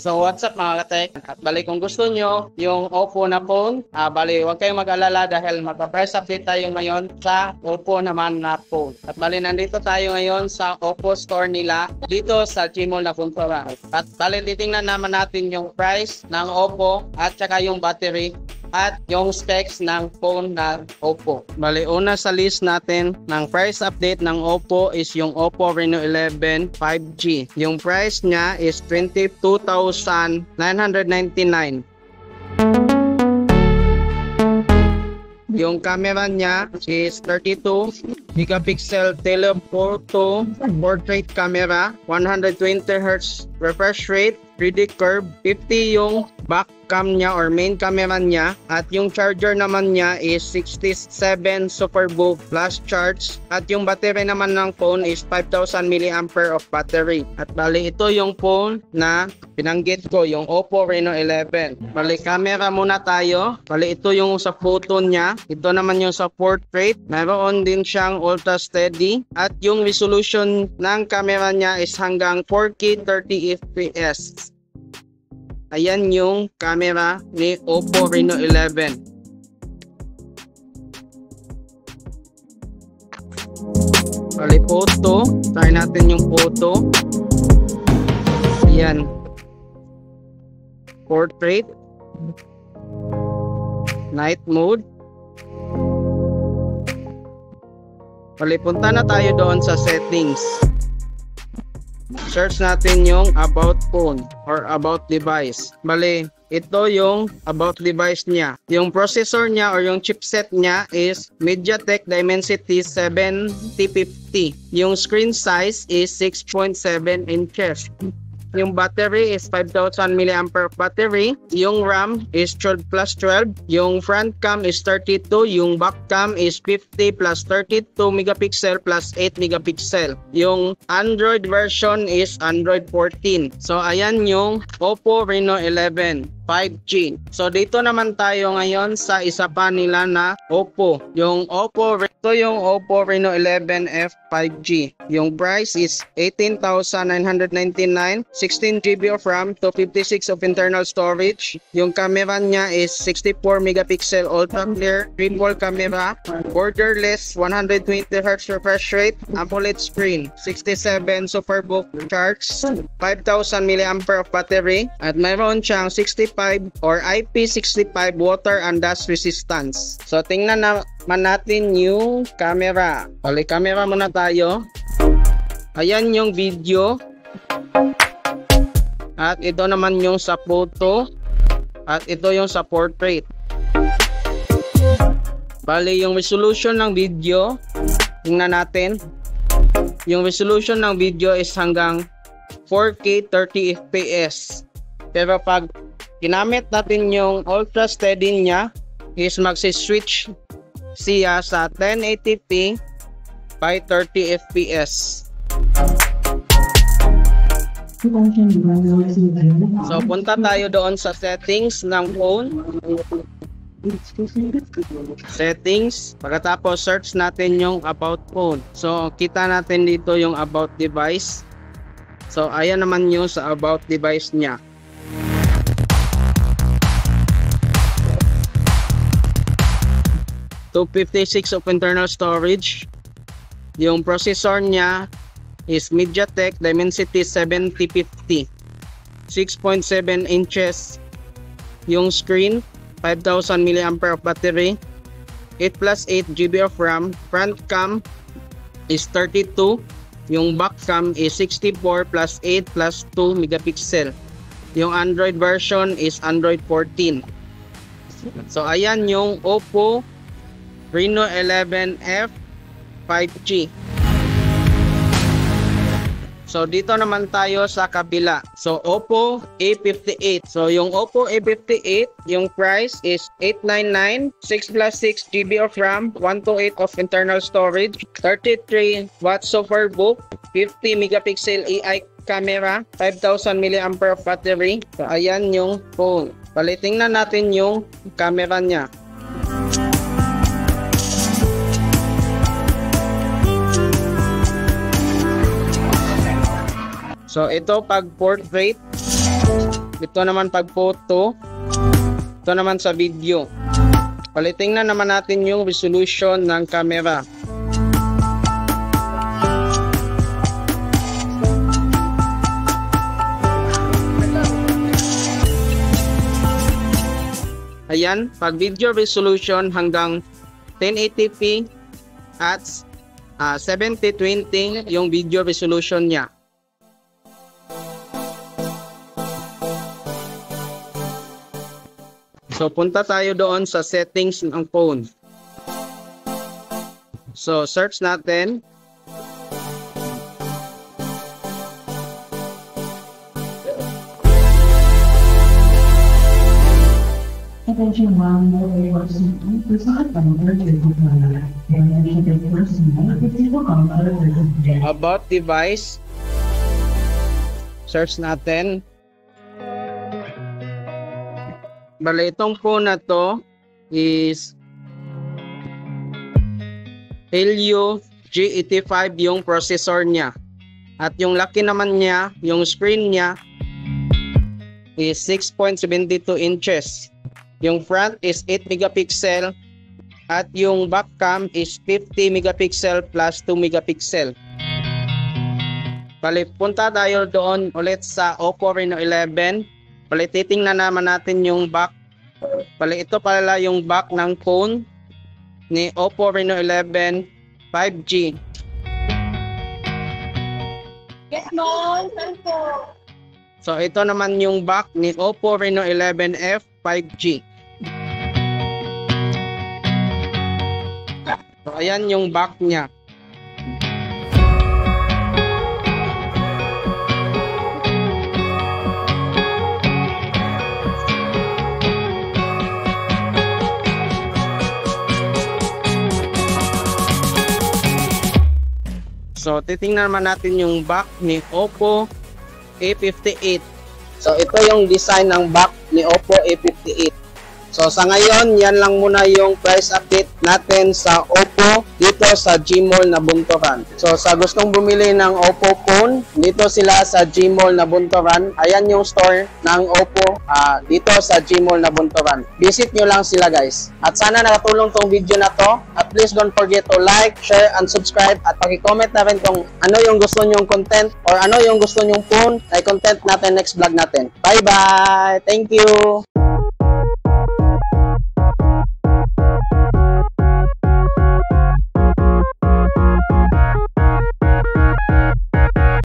So what's up mga katek? At bali kung gusto nyo yung Oppo na phone, bali huwag kayong mag-alala dahil magpa-price update tayo ngayon sa Oppo naman na phone. At bali nandito tayo ngayon sa Oppo store nila dito sa Gmall na Puntura. At bali titingnan naman natin yung price ng Oppo at saka yung battery at yung specs ng phone na Oppo. Bali, una sa list natin ng price update ng Oppo is yung Oppo Reno 11 5G. Yung price niya is 22,999. Yung camera niya is 32 megapixel telephoto portrait camera, 120 Hz refresh rate, 3D curve, 50 yung back cam niya or main camera niya, at yung charger naman niya is 67 Superbook flash charge, at yung battery naman ng phone is 5,000 mAh of battery. At bali ito yung phone na pinanggit ko, yung Oppo Reno 11. Bali camera muna tayo. Bali ito yung sa photo niya, ito naman yung sa portrait, mayroon din siyang ultra steady, at yung resolution ng camera niya is hanggang 4K 30 fps. Ayan yung camera ni Oppo Reno 11. Bali photo, try natin yung photo. Ayan. Portrait. Night mode. Bali punta na tayo doon sa settings. Search natin yung about phone or about device. Bali, ito yung about device niya. Yung processor niya or yung chipset niya is MediaTek Dimensity 7050. Yung screen size is 6.7 inches. Yung battery is 5,000 mAh battery. Yung RAM is 12 plus 12. Yung front cam is 32. Yung back cam is 50 plus 32 megapixel plus 8 megapixel. Yung Android version is Android 14. So ayan yung Oppo Reno 11 5G. So dito naman tayo ngayon sa isa pa nila na Oppo. Yung Oppo, ito yung Oppo Reno 11F 5G. Yung price is 18,999, 16GB of RAM, 256 of internal storage. Yung camera niya is 64 megapixel ultra clear triple camera, borderless, 120 Hz refresh rate, AMOLED screen, 67 Superbook charge, 5,000 mAh of battery, at mayroon siyang 65 or IP65 water and dust resistance. So tingnan naman natin yung camera. Bali camera muna tayo. Ayan yung video. At ito naman yung sa photo. At ito yung sa portrait. Bali yung resolution ng video, tingnan natin. Yung resolution ng video is hanggang 4K 30 fps. Pero pag ginamit natin yung ultra steady niya is magsi-switch siya sa 1080p by 30 fps. So punta tayo doon sa settings ng phone. Settings. Pagkatapos search natin yung about phone. So kita natin dito yung about device. So ayan naman yung sa about device niya. 256 of internal storage. Yung processor niya is MediaTek Dimensity 7050, 6.7 inches. Yung screen, 5,000 mAh of battery, 8 plus 8 GB of RAM. Front cam is 32. Yung back cam is 64 plus 8 plus 2 megapixel. Yung Android version is Android 14. So ayan yung Oppo Reno 11F 5G. So dito naman tayo sa kabila. So Oppo A58. So yung Oppo A58, yung price is 899, 6 plus 6 GB of RAM, 128 of internal storage, 33 watts Superbook, 50 megapixel AI camera, 5,000 mAh of battery. So ayan yung phone. Tingnan natin yung camera niya. So ito pag portrait, Ito naman pag photo. Ito naman sa video. Palitingnan naman natin yung resolution ng camera. Ayan, pag video resolution hanggang 1080p at 7020 yung video resolution niya. So, punta tayo doon sa settings ng phone. So, search natin. Attention while more person please not number to About device. Search natin. Bale, itong phone na to is Helio G85 yung processor niya. At yung laki naman niya, yung screen niya is 6.72 inches. Yung front is 8 megapixel at yung back cam is 50 megapixel plus 2 megapixel. Bale, punta tayo doon ulit sa Oppo Reno 11. Bale, titingnan naman natin yung back. Bale, ito pala yung back ng phone ni Oppo Reno 11 5G. Yes, ma'am. So, ito naman yung back ni Oppo Reno 11F 5G. So, ayan yung back niya. So, titingnan naman natin yung back ni Oppo A58. So, ito yung design ng back ni Oppo A58. So, sa ngayon, yan lang muna yung price update natin sa Oppo dito sa Gmall na Bunturan. So, sa gustong bumili ng Oppo phone, dito sila sa Gmall na Bunturan. Ayan yung store ng Oppo dito sa Gmall na Bunturan. Visit nyo lang sila, guys. At sana nakatulong tong video na to. At please don't forget to like, share, and subscribe. At paki-comment na rin kung ano yung gusto nyong content or ano yung gusto nyong phone ay content natin next vlog natin. Bye-bye! Thank you!